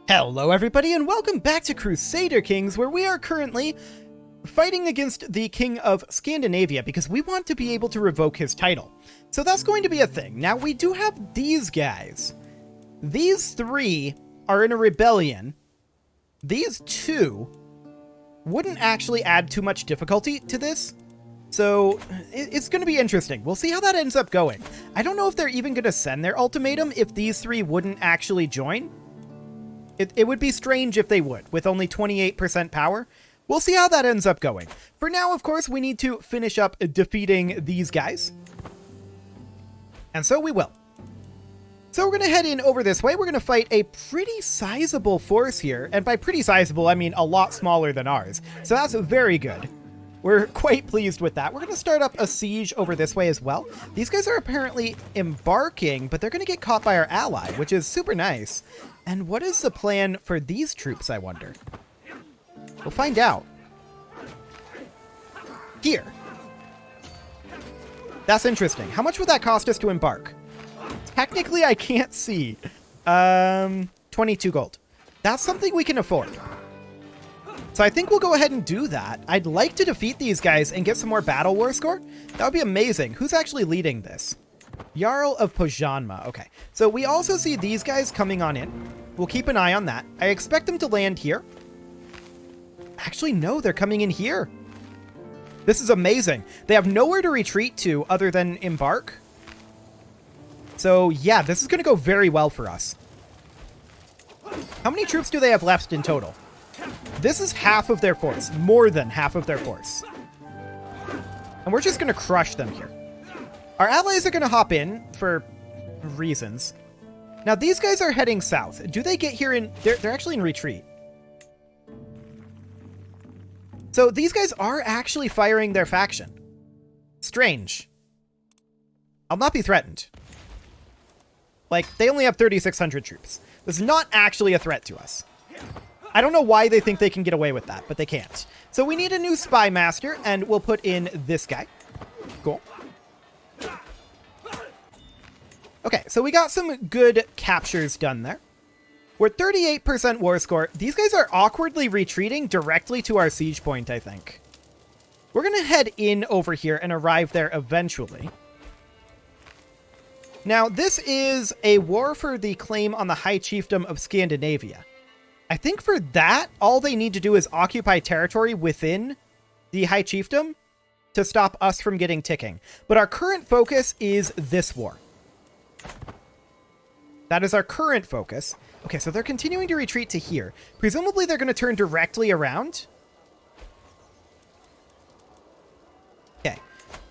Hello everybody and welcome back to Crusader Kings, where we are currently fighting against the King of Scandinavia because we want to be able to revoke his title. So that's going to be a thing. Now we do have these guys. These three are in a rebellion. These two wouldn't actually add too much difficulty to this. So it's going to be interesting. We'll see how that ends up going. I don't know if they're even going to send their ultimatum if these three wouldn't actually join. It would be strange if they would, with only 28% power. We'll see how that ends up going. For now, of course, we need to finish up defeating these guys. And so we will. So we're going to head in over this way. We're going to fight a pretty sizable force here. And by pretty sizable, I mean a lot smaller than ours. So that's very good. We're quite pleased with that. We're going to start up a siege over this way as well. These guys are apparently embarking, but they're going to get caught by our ally, which is super nice. And what is the plan for these troops, I wonder? We'll find out. Here. That's interesting. How much would that cost us to embark? Technically, I can't see. 22 gold. That's something we can afford. So I think we'll go ahead and do that. I'd like to defeat these guys and get some more battle war score. That would be amazing. Who's actually leading this? Jarl of Pojanma. Okay. So we also see these guys coming on in. We'll keep an eye on that. I expect them to land here. Actually, no, they're coming in here. This is amazing. They have nowhere to retreat to other than embark. So yeah, this is going to go very well for us. How many troops do they have left in total? This is half of their force, more than half of their force. And we're just going to crush them here. Our allies are going to hop in for reasons. Now, these guys are heading south. Do they get here in... They're actually in retreat. So these guys are actually firing their faction. Strange. I'll not be threatened. Like, they only have 3,600 troops. This is not actually a threat to us. I don't know why they think they can get away with that, but they can't. So we need a new spy master, and we'll put in this guy. Cool. Okay, so we got some good captures done there. We're 38% war score. These guys are awkwardly retreating directly to our siege point, I think. We're going to head in over here and arrive there eventually. Now, this is a war for the claim on the High Chiefdom of Scandinavia. I think for that, all they need to do is occupy territory within the High Chiefdom to stop us from getting ticking. But our current focus is this war. That is our current focus. Okay, so they're continuing to retreat to here. Presumably they're going to turn directly around. Okay.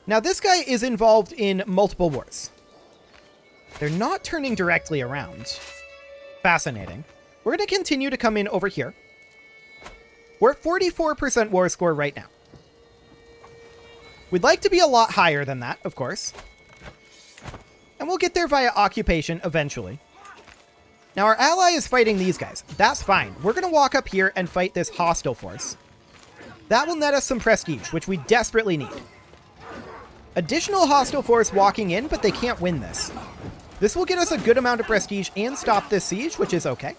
Now this guy is involved in multiple wars. They're not turning directly around. Fascinating. We're going to continue to come in over here. We're at 44% war score right now. We'd like to be a lot higher than that, of course. And we'll get there via occupation eventually. Now, our ally is fighting these guys. That's fine. We're going to walk up here and fight this hostile force. That will net us some prestige, which we desperately need. Additional hostile force walking in, but they can't win this. This will get us a good amount of prestige and stop this siege, which is okay.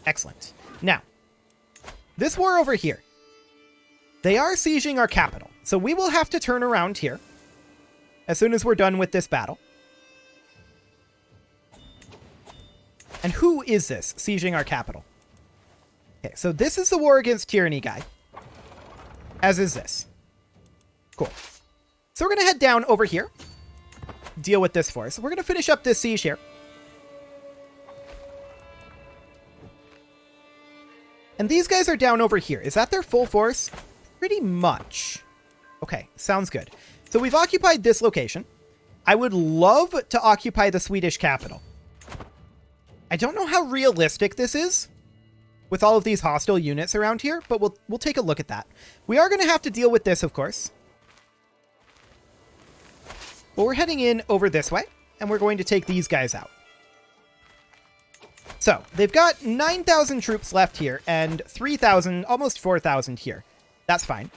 Excellent. Now, this war over here. They are sieging our capital, so we will have to turn around here as soon as we're done with this battle. And who is this sieging our capital? Okay, so this is the war against tyranny guy. As is this. Cool. So we're going to head down over here. Deal with this force. We're going to finish up this siege here. And these guys are down over here. Is that their full force? Pretty much. Okay, sounds good. So we've occupied this location. I would love to occupy the Swedish capital. I don't know how realistic this is with all of these hostile units around here, but we'll take a look at that. We are going to have to deal with this, of course. But we're heading in over this way, and we're going to take these guys out. So, they've got 9,000 troops left here, and 3,000, almost 4,000 here. That's fine.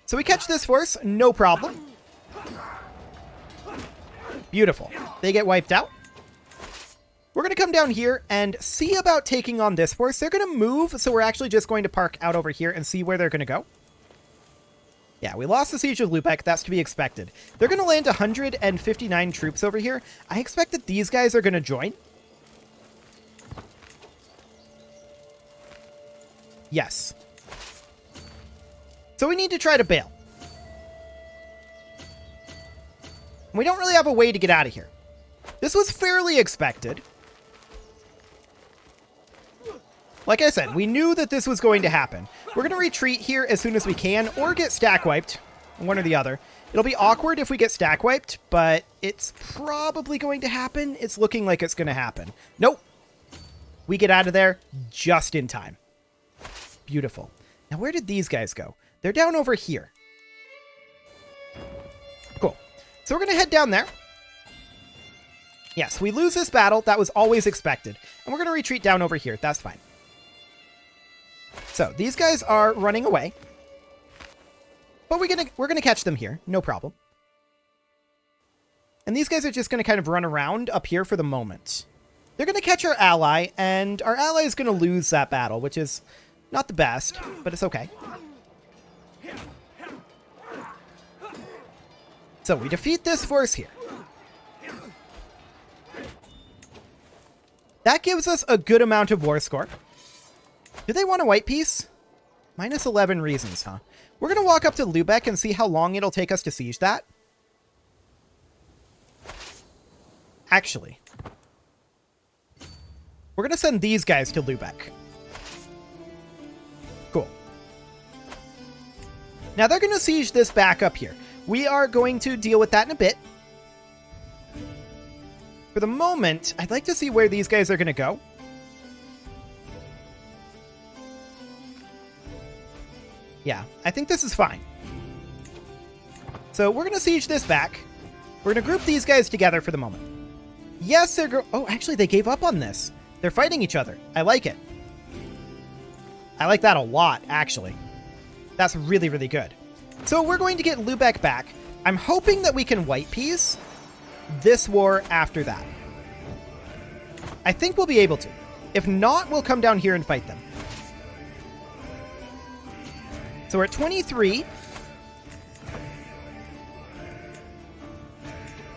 So we catch this force, no problem. Beautiful. They get wiped out. to come down here and see about taking on this force. They're going to move, so we're actually just going to park out over here and see where they're going to go. Yeah, we lost the Siege of Lubeck. That's to be expected. They're going to land 159 troops over here. I expect that these guys are going to join. Yes. So we need to try to bail. We don't really have a way to get out of here. This was fairly expected. Like I said, we knew that this was going to happen. We're going to retreat here as soon as we can, or get stack wiped. One or the other. It'll be awkward if we get stack wiped, but it's probably going to happen. It's looking like it's going to happen. Nope. We get out of there just in time. Beautiful. Now, where did these guys go? They're down over here. Cool. So we're going to head down there. Yes, we lose this battle. That was always expected. And we're going to retreat down over here. That's fine. So these guys are running away. But we're gonna catch them here. No problem. And these guys are just going to kind of run around up here for the moment. They're going to catch our ally, and our ally is going to lose that battle, which is not the best, but it's okay. So we defeat this force here. That gives us a good amount of war score. Do they want a white piece? Minus 11 reasons, huh? We're going to walk up to Lubeck and see how long it'll take us to siege that. Actually, we're going to send these guys to Lubeck. Cool. Now they're going to siege this back up here. We are going to deal with that in a bit. For the moment, I'd like to see where these guys are going to go. Yeah, I think this is fine. So we're going to siege this back. We're going to group these guys together for the moment. Yes, they're... Oh, actually, they gave up on this. They're fighting each other. I like it. I like that a lot, actually. That's really, really good. So we're going to get Lubeck back. I'm hoping that we can white piece this war after that. I think we'll be able to. If not, we'll come down here and fight them. So we're at 23.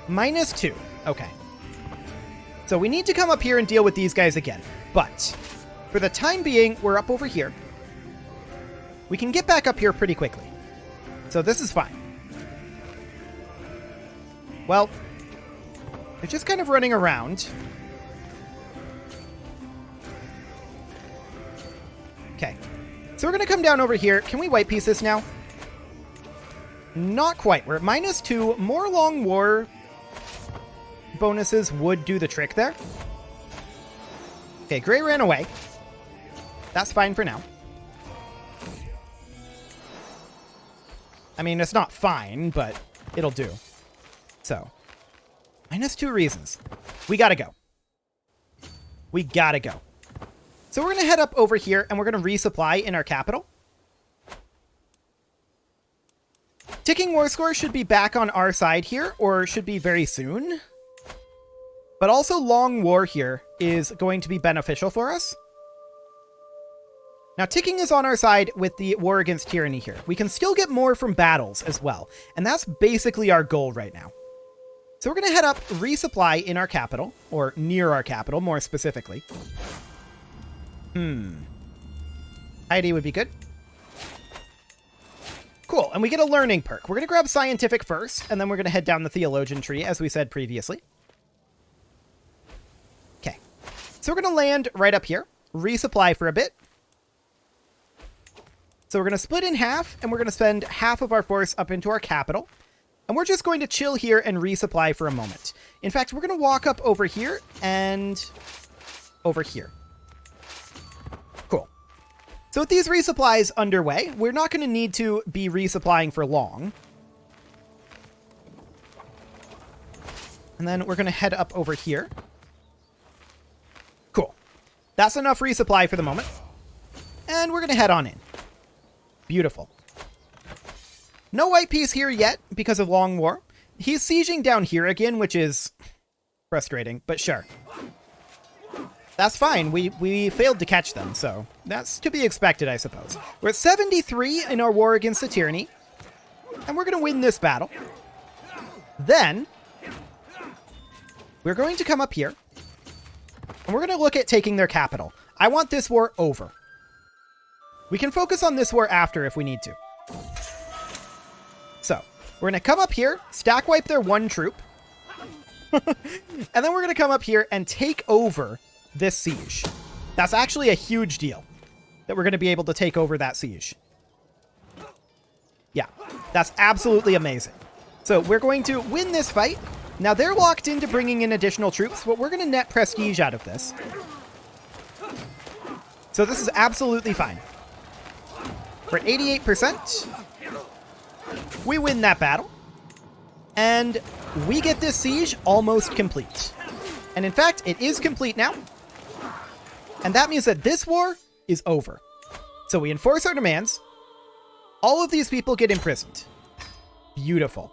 Minus 2. Okay. So we need to come up here and deal with these guys again. But for the time being, we're up over here. We can get back up here pretty quickly. So this is fine. Well, they're just kind of running around. Okay. So we're going to come down over here. Can we white piece this now? Not quite. We're at minus 2. More long war bonuses would do the trick there. Okay, Gray ran away. That's fine for now. I mean, it's not fine, but it'll do. So, minus 2 reasons. We gotta go. We gotta go. So we're going to head up over here, and we're going to resupply in our capital. Ticking war score should be back on our side here, or should be very soon. But also long war here is going to be beneficial for us. Now, ticking is on our side with the war against tyranny here. We can still get more from battles as well, and that's basically our goal right now. So we're going to head up, resupply in our capital, or near our capital, more specifically. Piety would be good. Cool, and we get a learning perk. We're going to grab scientific first, and then we're going to head down the theologian tree, as we said previously. Okay, so we're going to land right up here, resupply for a bit. So we're going to split in half, and we're going to send half of our force up into our capital. And we're just going to chill here and resupply for a moment. In fact, we're going to walk up over here and over here. Cool. So with these resupplies underway, we're not going to need to be resupplying for long. And then we're going to head up over here. Cool. That's enough resupply for the moment. And we're going to head on in. Beautiful. No white piece here yet because of long war. He's sieging down here again, which is frustrating, but sure. That's fine. We failed to catch them, so that's to be expected, I suppose. We're at 73 in our war against the tyranny, and we're going to win this battle. Then, we're going to come up here, and we're going to look at taking their capital. I want this war over. We can focus on this war after if we need to. So, we're going to come up here, stack wipe their one troop, and then we're going to come up here and take over this siege. That's actually a huge deal that we're going to be able to take over that siege. Yeah, that's absolutely amazing. So we're going to win this fight. Now they're locked into bringing in additional troops, but we're going to net prestige out of this. So this is absolutely fine. We're at 88%. We win that battle. And we get this siege almost complete. And in fact, it is complete now. And that means that this war is over. So we enforce our demands. All of these people get imprisoned. Beautiful.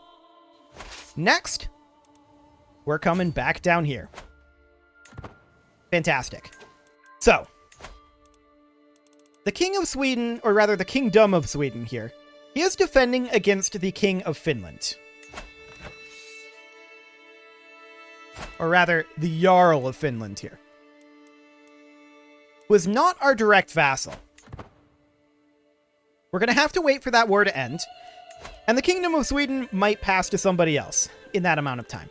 Next, we're coming back down here. Fantastic. So, the King of Sweden, or rather the Kingdom of Sweden here, he is defending against the King of Finland. Or rather, the Jarl of Finland here. Was not our direct vassal. We're going to have to wait for that war to end, and the Kingdom of Sweden might pass to somebody else in that amount of time.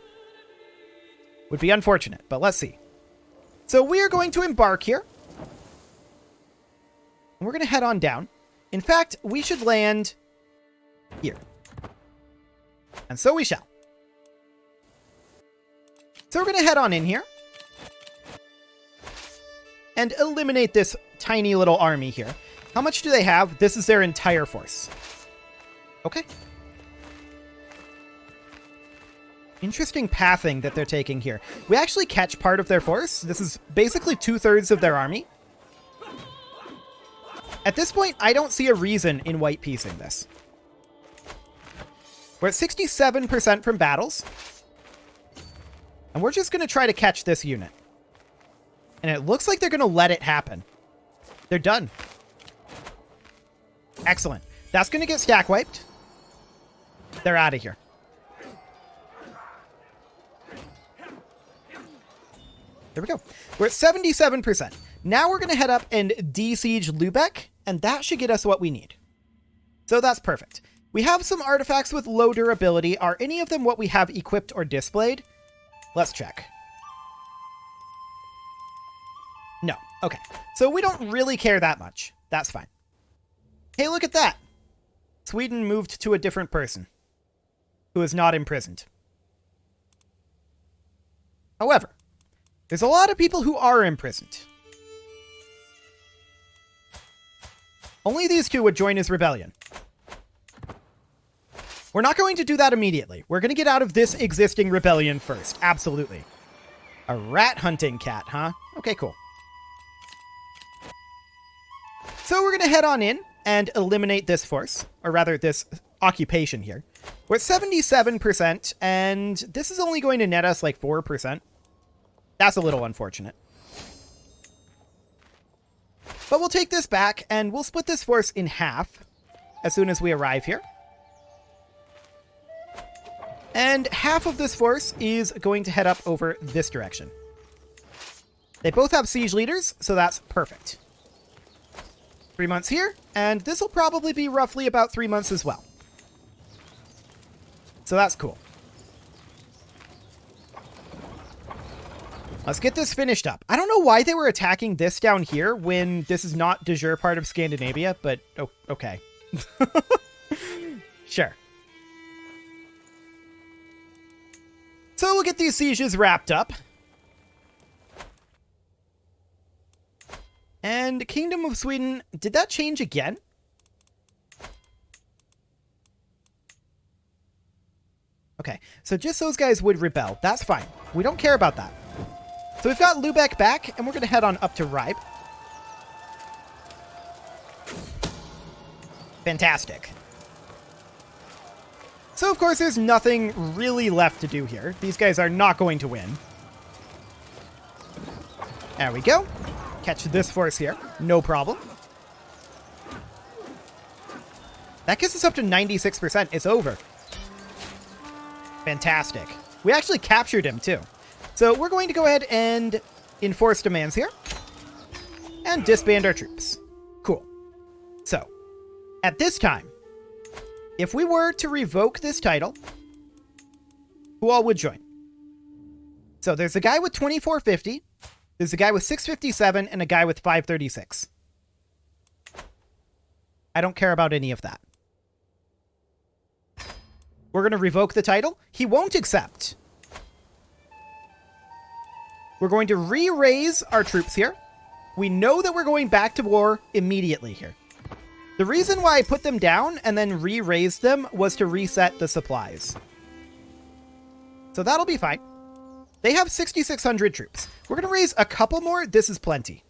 Would be unfortunate, but let's see. So we are going to embark here. And we're going to head on down. In fact, we should land here. And so we shall. So we're going to head on in here. And eliminate this tiny little army here. How much do they have? This is their entire force. Okay. Interesting pathing that they're taking here. We actually catch part of their force. This is basically 2/3 of their army. At this point, I don't see a reason in white piecing this. We're at 67% from battles. And we're just going to try to catch this unit. And it looks like they're going to let it happen. They're done. Excellent. That's going to get stack wiped. They're out of here. There we go. We're at 77%. Now we're going to head up and de-siege Lübeck, and that should get us what we need. So that's perfect. We have some artifacts with low durability. Are any of them what we have equipped or displayed? Let's check. No. Okay. So we don't really care that much. That's fine. Hey, look at that. Sweden moved to a different person who is not imprisoned. However, there's a lot of people who are imprisoned. Only these two would join his rebellion. We're not going to do that immediately. We're going to get out of this existing rebellion first. Absolutely. A rat hunting cat, huh? Okay, cool. So we're going to head on in and eliminate this force, or rather this occupation here. We're at 77%, and this is only going to net us like 4%. That's a little unfortunate. But we'll take this back, and we'll split this force in half as soon as we arrive here. And half of this force is going to head up over this direction. They both have siege leaders, so that's perfect. 3 months here, and this will probably be roughly about 3 months as well. So that's cool. Let's get this finished up. I don't know why they were attacking this down here when this is not de jure part of Scandinavia, but okay. Sure. So we'll get these sieges wrapped up. And Kingdom of Sweden, did that change again? Okay, so just those guys would rebel. That's fine. We don't care about that. So we've got Lübeck back, and we're going to head on up to Ribe. Fantastic. So, of course, there's nothing really left to do here. These guys are not going to win. There we go. Catch this force here. No problem. That gets us up to 96%. It's over. Fantastic. We actually captured him, too. So we're going to go ahead and enforce demands here. And disband our troops. Cool. So, at this time, if we were to revoke this title, who all would join? So there's a guy with 2450, there's a guy with 657, and a guy with 536. I don't care about any of that. We're going to revoke the title. He won't accept. We're going to re-raise our troops here. We know that we're going back to war immediately here. The reason why I put them down and then re-raised them was to reset the supplies. So that'll be fine. They have 6,600 troops. We're going to raise a couple more. This is plenty.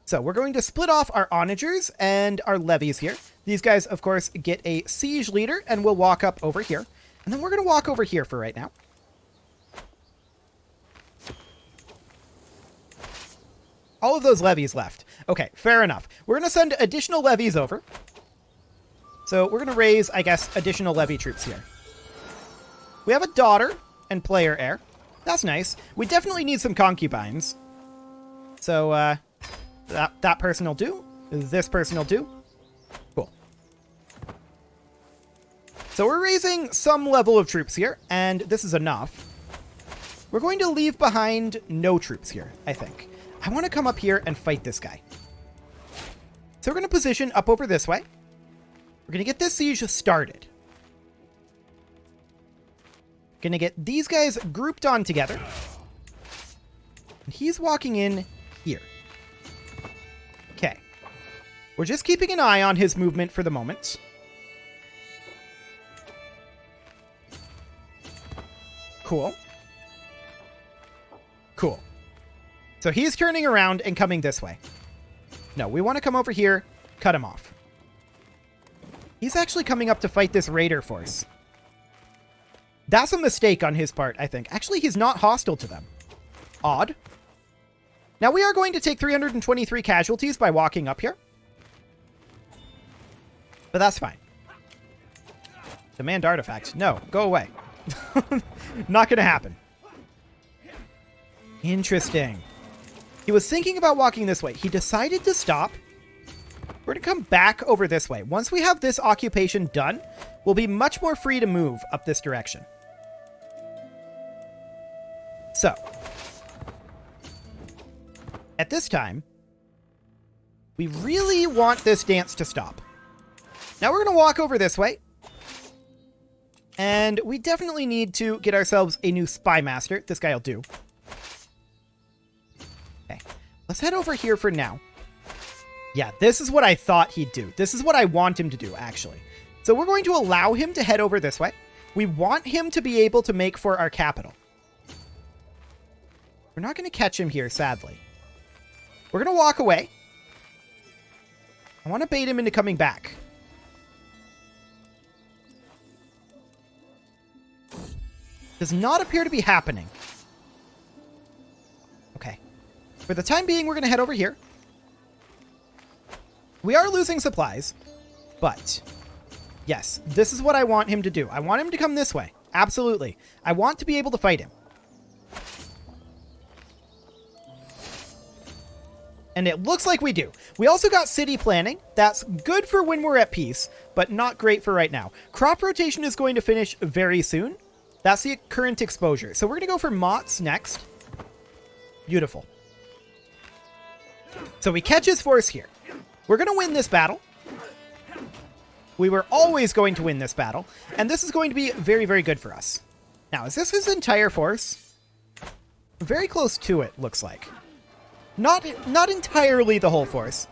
So we're going to split off our onagers and our levies here. These guys, of course, get a siege leader, and we'll walk up over here. And then we're going to walk over here for right now. All of those levies left. Okay, fair enough. We're going to send additional levies over. So we're going to raise, I guess, additional levy troops here. We have a daughter and player heir. That's nice. We definitely need some concubines. So that person will do. This person will do. Cool. So we're raising some level of troops here, and this is enough. We're going to leave behind no troops here, I think. I want to come up here and fight this guy. So we're going to position up over this way. We're going to get this siege started. Going to get these guys grouped on together. And he's walking in here. Okay. We're just keeping an eye on his movement for the moment. Cool. Cool. So he's turning around and coming this way. No, we want to come over here, cut him off. He's actually coming up to fight this raider force. That's a mistake on his part, I think. Actually, he's not hostile to them. Odd. Now, we are going to take 323 casualties by walking up here. But that's fine. Demand artifact. No, go away. Not going to happen. Interesting. He was thinking about walking this way. He decided to stop. We're going to come back over this way. Once we have this occupation done, we'll be much more free to move up this direction. So, at this time, we really want this dance to stop. Now we're going to walk over this way. And we definitely need to get ourselves a new spy master. This guy will do. Okay, let's head over here for now. Yeah, this is what I thought he'd do. This is what I want him to do, actually. So we're going to allow him to head over this way. We want him to be able to make for our capital. We're not going to catch him here, sadly. We're going to walk away. I want to bait him into coming back. Does not appear to be happening. Okay. For the time being, we're going to head over here. We are losing supplies, but yes, this is what I want him to do. I want him to come this way. Absolutely. I want to be able to fight him. And it looks like we do. We also got city planning. That's good for when we're at peace, but not great for right now. Crop rotation is going to finish very soon. That's the current exposure. So we're going to go for Mott's next. Beautiful. So we catch his force here. We're going to win this battle. We were always going to win this battle. And this is going to be very, very good for us. Now, is this his entire force? Very close to it, looks like. Not entirely the whole force,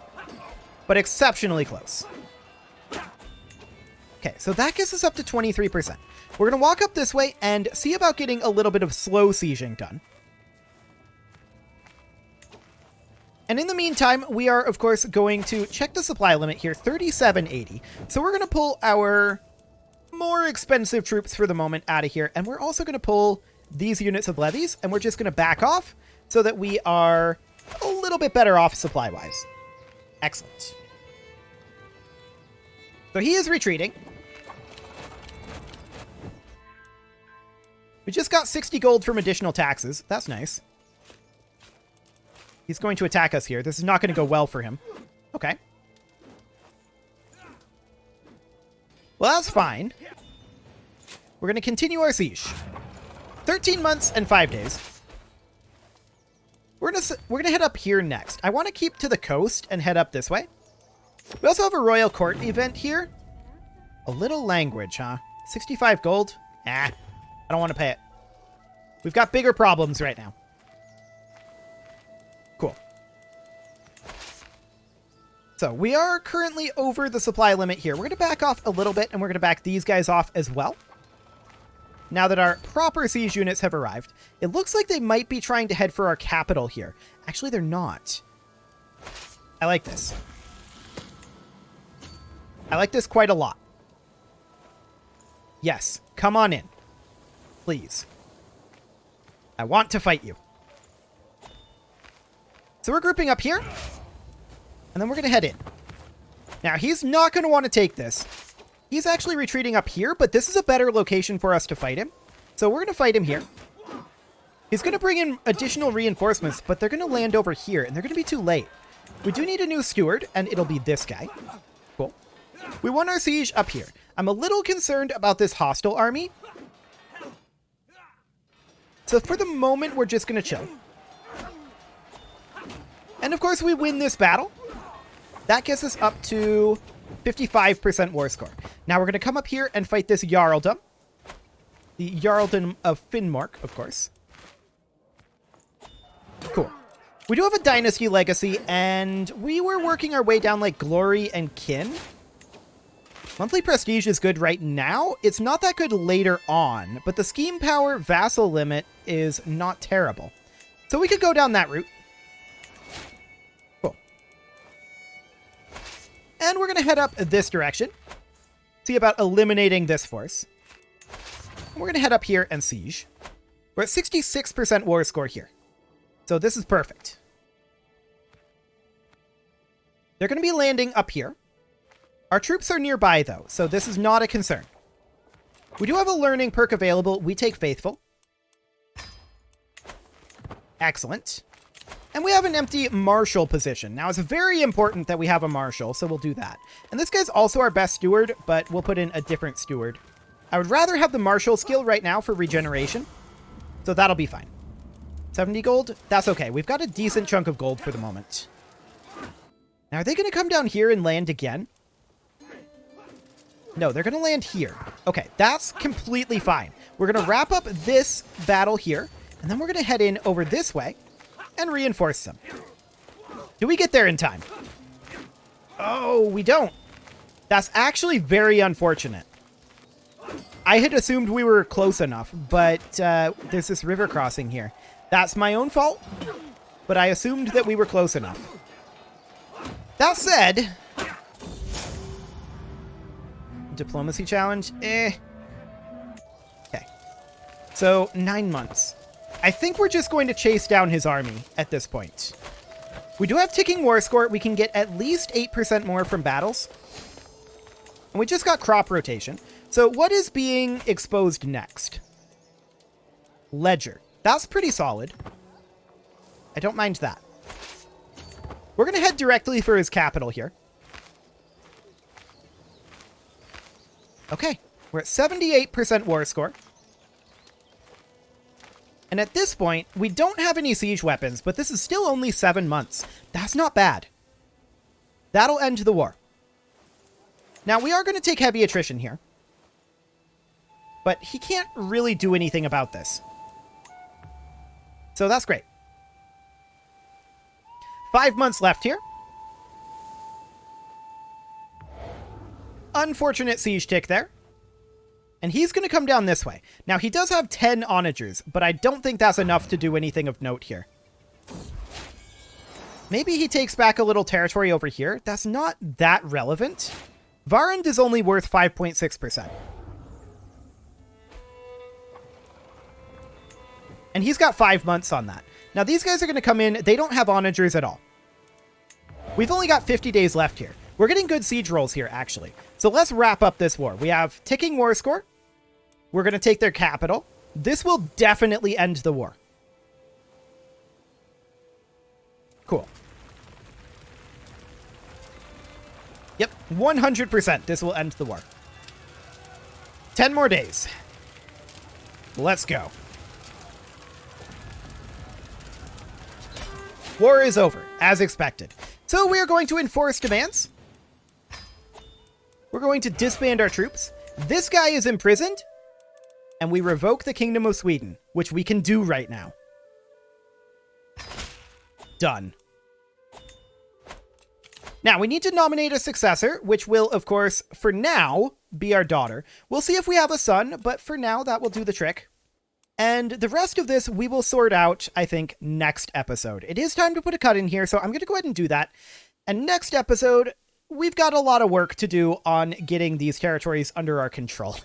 but exceptionally close. Okay, so that gets us up to 23%. We're going to walk up this way and see about getting a little bit of slow sieging done. And in the meantime, we are, of course, going to check the supply limit here, 3780. So we're going to pull our more expensive troops for the moment out of here. And we're also going to pull these units of levies, and we're just going to back off so that we are a little bit better off supply-wise. Excellent. So he is retreating. We just got 60 gold from additional taxes. That's nice. He's going to attack us here. This is not going to go well for him. Okay. Well, that's fine. We're going to continue our siege. 13 months and 5 days. We're gonna head up here next. I want to keep to the coast and head up this way. We also have a royal court event here. A little language, huh? 65 gold? I don't want to pay it. We've got bigger problems right now. Cool. So we are currently over the supply limit here. We're going to back off a little bit, and we're going to back these guys off as well. Now that our proper siege units have arrived, it looks like they might be trying to head for our capital here. Actually, they're not. I like this. I like this quite a lot. Yes, come on in. Please. I want to fight you. So we're grouping up here, and then we're going to head in. Now, he's not going to want to take this. He's actually retreating up here, but this is a better location for us to fight him. So we're going to fight him here. He's going to bring in additional reinforcements, but they're going to land over here, and they're going to be too late. We do need a new steward, and it'll be this guy. Cool. We won our siege up here. I'm a little concerned about this hostile army. So for the moment, we're just going to chill. And of course, we win this battle. That gets us up to 55% war score. Now we're going to come up here and fight this Jarldom. The Jarldom of Finnmark, of course. Cool. We do have a dynasty legacy, and we were working our way down like glory and kin. Monthly prestige is good right now. It's not that good later on, but the scheme power vassal limit is not terrible. So we could go down that route. Cool. And we're going to head up this direction. See about eliminating this force. We're going to head up here and siege. We're at 66% war score here. So this is perfect. They're going to be landing up here. Our troops are nearby, though, so this is not a concern. We do have a learning perk available. We take Faithful. Excellent. And we have an empty marshal position. Now, it's very important that we have a marshal, so we'll do that. And this guy's also our best steward, but we'll put in a different steward. I would rather have the marshal skill right now for regeneration, so that'll be fine. 70 gold? That's okay. We've got a decent chunk of gold for the moment. Now, are they going to come down here and land again? No, they're going to land here. Okay, that's completely fine. We're going to wrap up this battle here, and then we're going to head in over this way and reinforce them. Do we get there in time? Oh, we don't. That's actually very unfortunate. I had assumed we were close enough, but there's this river crossing here. That's my own fault, but I assumed that we were close enough. That said... Diplomacy challenge? Okay. So, 9 months. I think we're just going to chase down his army at this point. We do have ticking war score. We can get at least 8% more from battles. And we just got crop rotation. So what is being exposed next? Ledger. That's pretty solid. I don't mind that. We're going to head directly for his capital here. Okay, we're at 78% war score. And at this point, we don't have any siege weapons, but this is still only 7 months. That's not bad. That'll end the war. Now, we are going to take heavy attrition here. But he can't really do anything about this. So that's great. 5 months left here. Unfortunate siege tick there. And he's going to come down this way. Now, he does have 10 onagers, but I don't think that's enough to do anything of note here. Maybe he takes back a little territory over here. That's not that relevant. Varund is only worth 5.6%. And he's got 5 months on that. Now, these guys are going to come in. They don't have onagers at all. We've only got 50 days left here. We're getting good siege rolls here, actually. So let's wrap up this war. We have ticking war score. We're going to take their capital. This will definitely end the war. Cool. Yep, 100% this will end the war. 10 more days. Let's go. War is over, as expected. So we are going to enforce demands. We're going to disband our troops. This guy is imprisoned. And we revoke the Kingdom of Sweden, which we can do right now. Done. Now, we need to nominate a successor, which will, of course, for now, be our daughter. We'll see if we have a son, but for now, that will do the trick. And the rest of this, we will sort out, I think, next episode. It is time to put a cut in here, so I'm going to go ahead and do that. And next episode, we've got a lot of work to do on getting these territories under our control.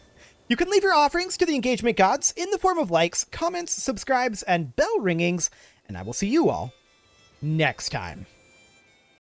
You can leave your offerings to the engagement gods in the form of likes, comments, subscribes, and bell ringings, and I will see you all next time.